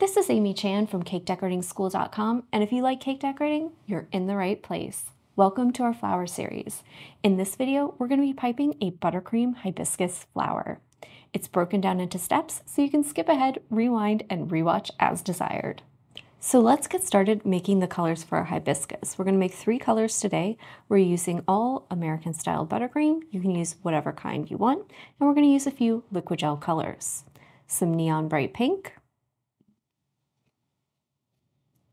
This is Amy Chan from CakeDecoratingSchool.com, and if you like cake decorating, you're in the right place. Welcome to our flower series. In this video, we're going to be piping a buttercream hibiscus flower. It's broken down into steps, so you can skip ahead, rewind, and rewatch as desired. So let's get started making the colors for our hibiscus. We're going to make 3 colors today. We're using all American style buttercream. You can use whatever kind you want, and we're going to use a few liquid gel colors. Some neon bright pink,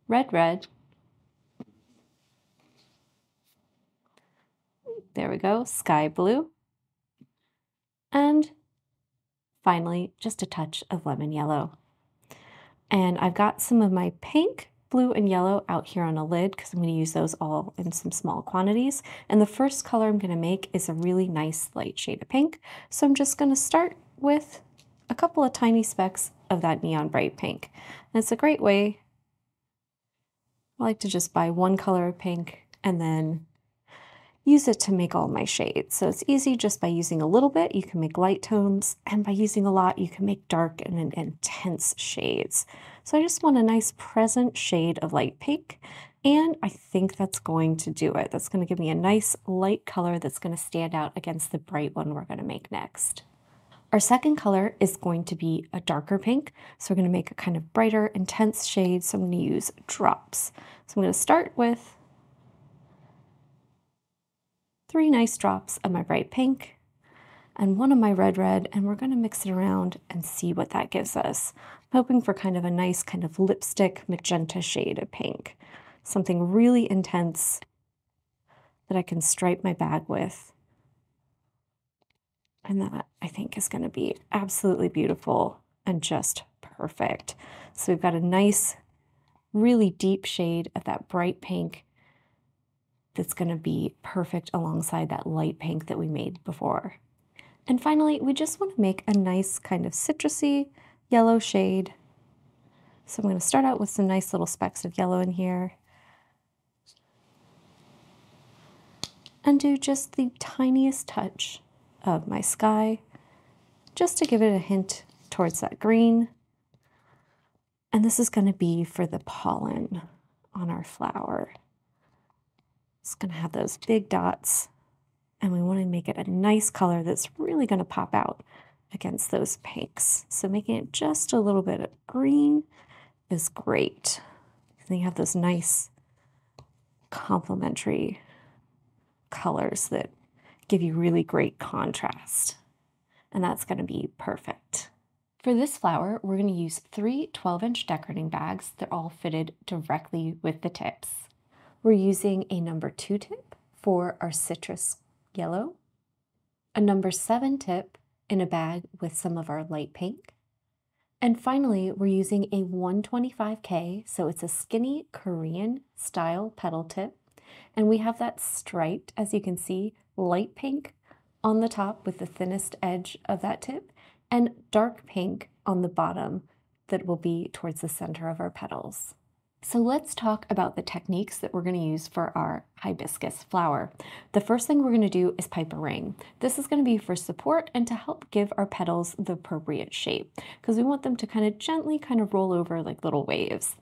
red, there we go, sky blue, and finally, just a touch of lemon yellow. And I've got some of my pink, blue, and yellow out here on a lid because I'm going to use those all in some small quantities. And the first color I'm going to make is a really nice light shade of pink. So I'm just going to start with a couple of tiny specks of that neon bright pink. And it's a great way. I like to just buy one color of pink and then use it to make all my shades. So it's easy just by using a little bit, you can make light tones, and by using a lot, you can make dark and intense shades. So I just want a nice present shade of light pink, and I think that's going to do it. That's going to give me a nice light color that's going to stand out against the bright one we're going to make next. Our second color is going to be a darker pink, so we're going to make a kind of brighter, intense shade, so I'm going to use drops. So I'm going to start with 3 nice drops of my bright pink and 1 of my red, and we're going to mix it around and see what that gives us. I'm hoping for kind of a nice kind of lipstick magenta shade of pink, something really intense that I can stripe my bag with. And that, I think, is going to be absolutely beautiful and just perfect. So we've got a nice, really deep shade of that bright pink that's going to be perfect alongside that light pink that we made before. And finally, we just want to make a nice kind of citrusy yellow shade. So I'm going to start out with some nice little specks of yellow in here. And do just the tiniest touch of my sky, just to give it a hint towards that green. And this is going to be for the pollen on our flower. It's going to have those big dots, and we want to make it a nice color that's really going to pop out against those pinks. So making it just a little bit of green is great. And then you have those nice complementary colors that give you really great contrast, and that's going to be perfect. For this flower, we're going to use 3 12-inch decorating bags. They're all fitted directly with the tips. We're using a number 2 tip for our citrus yellow, a number 7 tip in a bag with some of our light pink, and finally we're using a 125K, so it's a skinny Korean style petal tip, and we have that striped, as you can see, light pink on the top with the thinnest edge of that tip, and dark pink on the bottom that will be towards the center of our petals. So let's talk about the techniques that we're going to use for our hibiscus flower. The first thing we're going to do is pipe a ring. This is going to be for support and to help give our petals the appropriate shape, because we want them to kind of gently kind of roll over like little waves.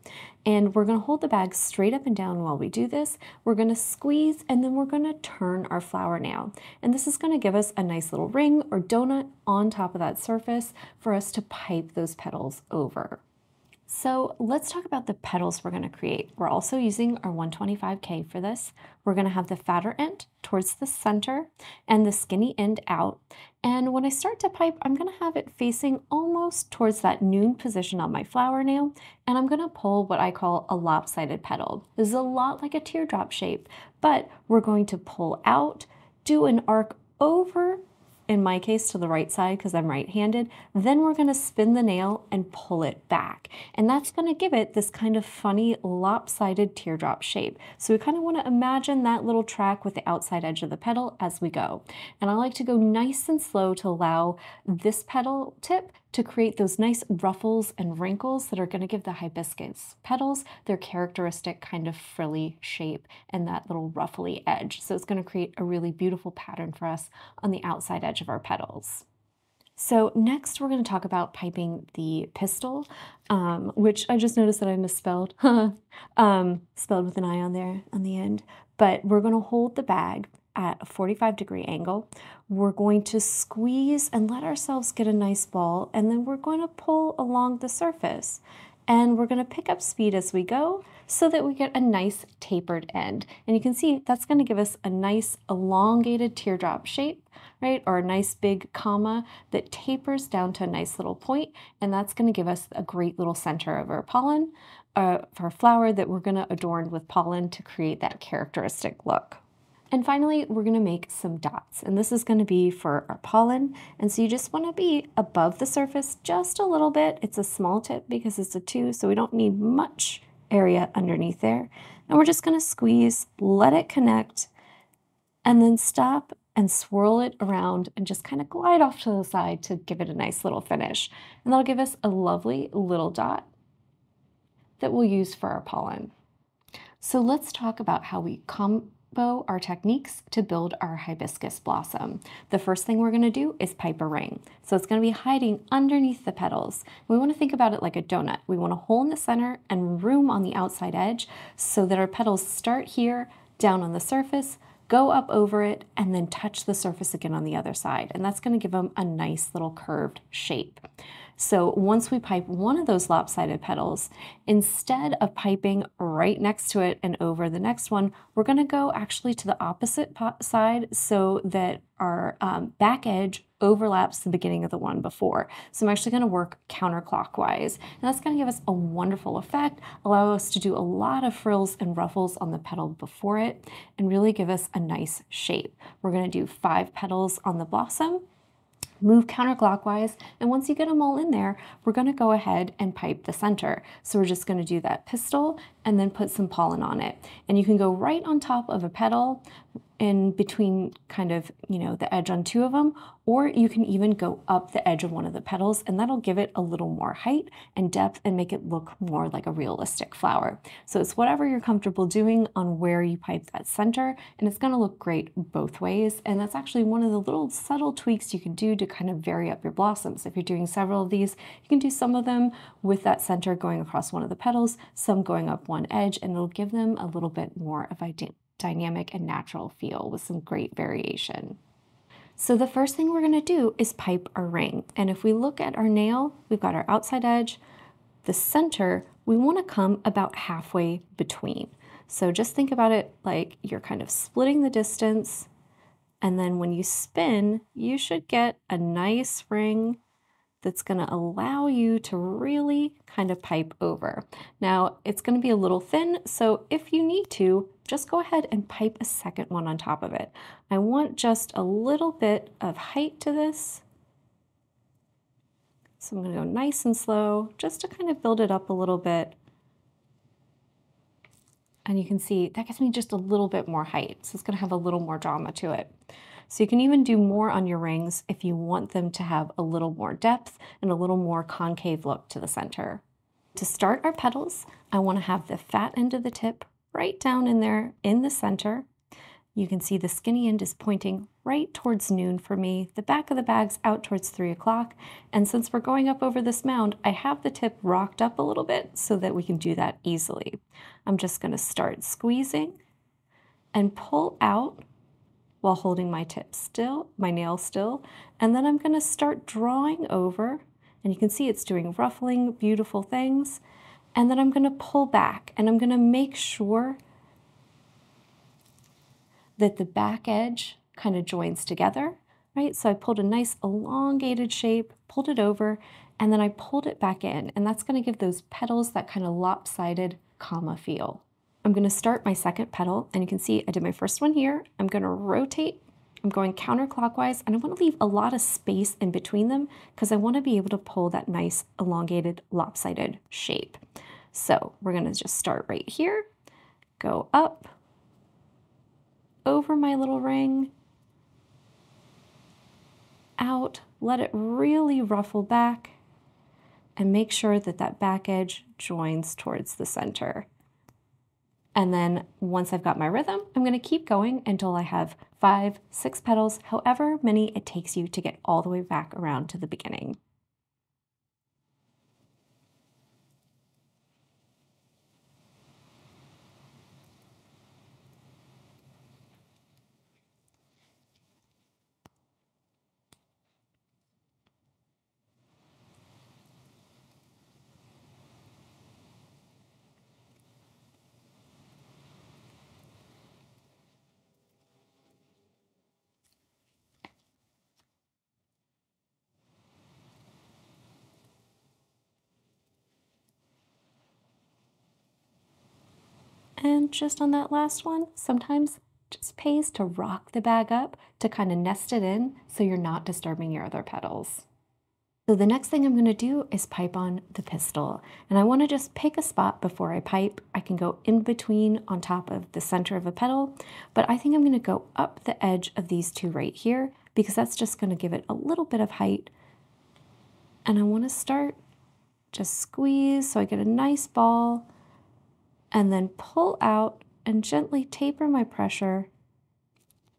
And we're going to hold the bag straight up and down while we do this. We're going to squeeze, and then we're going to turn our flower now. And this is going to give us a nice little ring or donut on top of that surface for us to pipe those petals over. So let's talk about the petals we're going to create. We're also using our 125K for this. We're going to have the fatter end towards the center and the skinny end out. And when I start to pipe, I'm going to have it facing almost towards that noon position on my flower nail. And I'm going to pull what I call a lopsided petal. This is a lot like a teardrop shape, but we're going to pull out, do an arc over, in my case to the right side because I'm right-handed, then we're going to spin the nail and pull it back. And that's going to give it this kind of funny lopsided teardrop shape. So we kind of want to imagine that little track with the outside edge of the petal as we go. And I like to go nice and slow to allow this petal tip to create those nice ruffles and wrinkles that are going to give the hibiscus petals their characteristic kind of frilly shape and that little ruffly edge. So it's going to create a really beautiful pattern for us on the outside edge of our petals. So next we're going to talk about piping the pistil, which I just noticed that I misspelled, spelled with an I on there on the end. But we're going to hold the bag at a 45-degree angle. We're going to squeeze and let ourselves get a nice ball, and then we're going to pull along the surface. And we're going to pick up speed as we go so that we get a nice tapered end. And you can see that's going to give us a nice elongated teardrop shape, right? Or a nice big comma that tapers down to a nice little point, and that's going to give us a great little center of our pollen, for our flower that we're going to adorn with pollen to create that characteristic look. And finally, we're going to make some dots, and this is going to be for our pollen. And so you just want to be above the surface just a little bit. It's a small tip because it's a 2, so we don't need much area underneath there. And we're just going to squeeze, let it connect, and then stop and swirl it around and just kind of glide off to the side to give it a nice little finish. And that'll give us a lovely little dot that we'll use for our pollen. So let's talk about how we combo our techniques to build our hibiscus blossom. The first thing we're going to do is pipe a ring. So it's going to be hiding underneath the petals. We want to think about it like a donut. We want a hole in the center and room on the outside edge so that our petals start here, down on the surface, go up over it, and then touch the surface again on the other side. And that's going to give them a nice little curved shape. So once we pipe one of those lopsided petals, instead of piping right next to it and over the next one, we're going to go actually to the opposite side so that our back edge overlaps the beginning of the one before. So I'm actually going to work counterclockwise, and that's going to give us a wonderful effect, allow us to do a lot of frills and ruffles on the petal before it, and really give us a nice shape. We're going to do 5 petals on the blossom, move counterclockwise, and once you get them all in there, we're going to go ahead and pipe the center. So we're just going to do that pistil and then put some pollen on it. And you can go right on top of a petal in between kind of, the edge on 2 of them, or you can even go up the edge of one of the petals, and that'll give it a little more height and depth and make it look more like a realistic flower. So it's whatever you're comfortable doing on where you pipe that center, and it's going to look great both ways. And that's actually one of the little subtle tweaks you can do to kind of vary up your blossoms. If you're doing several of these, you can do some of them with that center going across one of the petals, some going up one edge, and it'll give them a little bit more of a dynamic and natural feel with some great variation. So the first thing we're going to do is pipe our ring. And if we look at our nail, we've got our outside edge, the center, we want to come about halfway between. So just think about it like you're kind of splitting the distance, and then when you spin, you should get a nice ring that's going to allow you to really kind of pipe over. Now, it's going to be a little thin, so if you need to, just go ahead and pipe a second one on top of it. I want just a little bit of height to this. So I'm going to go nice and slow just to kind of build it up a little bit. And you can see that gives me just a little bit more height. So it's going to have a little more drama to it. So you can even do more on your rings if you want them to have a little more depth and a little more concave look to the center. To start our petals, I want to have the fat end of the tip right down in there in the center. You can see the skinny end is pointing right towards noon for me. The back of the bag's out towards 3 o'clock. And since we're going up over this mound, I have the tip rocked up a little bit so that we can do that easily. I'm just going to start squeezing and pull out while holding my tip still, my nail still, and then I'm going to start drawing over, and you can see it's doing ruffling, beautiful things, and then I'm going to pull back, and I'm going to make sure that the back edge kind of joins together, right? So I pulled a nice elongated shape, pulled it over, and then I pulled it back in, and that's going to give those petals that kind of lopsided comma feel. I'm going to start my second petal, and you can see I did my first one here. I'm going to rotate. I'm going counterclockwise, and I want to leave a lot of space in between them because I want to be able to pull that nice elongated lopsided shape. So we're going to just start right here, go up, over my little ring, out, let it really ruffle back, and make sure that that back edge joins towards the center. And then once I've got my rhythm, I'm going to keep going until I have 5, 6 petals, however many it takes you to get all the way back around to the beginning. And just on that last one, sometimes it just pays to rock the bag up to kind of nest it in so you're not disturbing your other petals. So the next thing I'm going to do is pipe on the pistil. And I want to just pick a spot before I pipe. I can go in between on top of the center of a petal, but I think I'm going to go up the edge of these two right here because that's just going to give it a little bit of height. And I want to start just squeeze so I get a nice ball, and then pull out and gently taper my pressure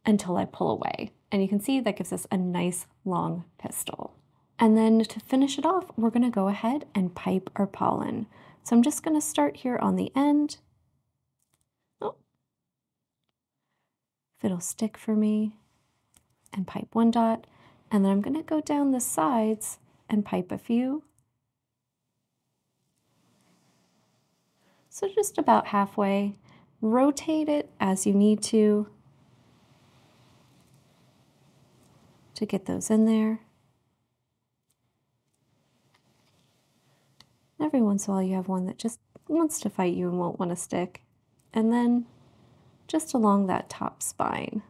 until I pull away. And you can see that gives us a nice long pistil. And then to finish it off, we're going to go ahead and pipe our pollen. So I'm just going to start here on the end. Oh, if it'll stick for me, and pipe 1 dot. And then I'm going to go down the sides and pipe a few. So just about halfway. Rotate it as you need to get those in there. Every once in a while you have one that just wants to fight you and won't want to stick. And then just along that top spine.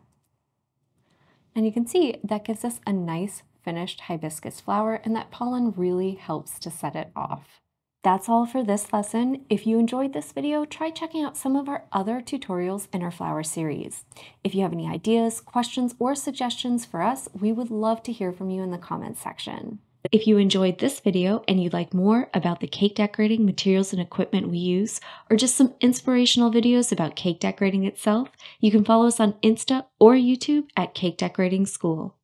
And you can see that gives us a nice finished hibiscus flower, and that pollen really helps to set it off. That's all for this lesson. If you enjoyed this video, try checking out some of our other tutorials in our flower series. If you have any ideas, questions, or suggestions for us, we would love to hear from you in the comments section. If you enjoyed this video and you'd like more about the cake decorating materials and equipment we use, or just some inspirational videos about cake decorating itself, you can follow us on Insta or YouTube at Cake Decorating School.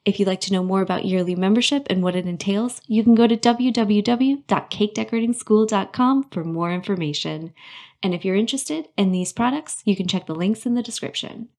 If you'd like to know more about yearly membership and what it entails, you can go to www.cakedecoratingschool.com for more information. And if you're interested in these products, you can check the links in the description.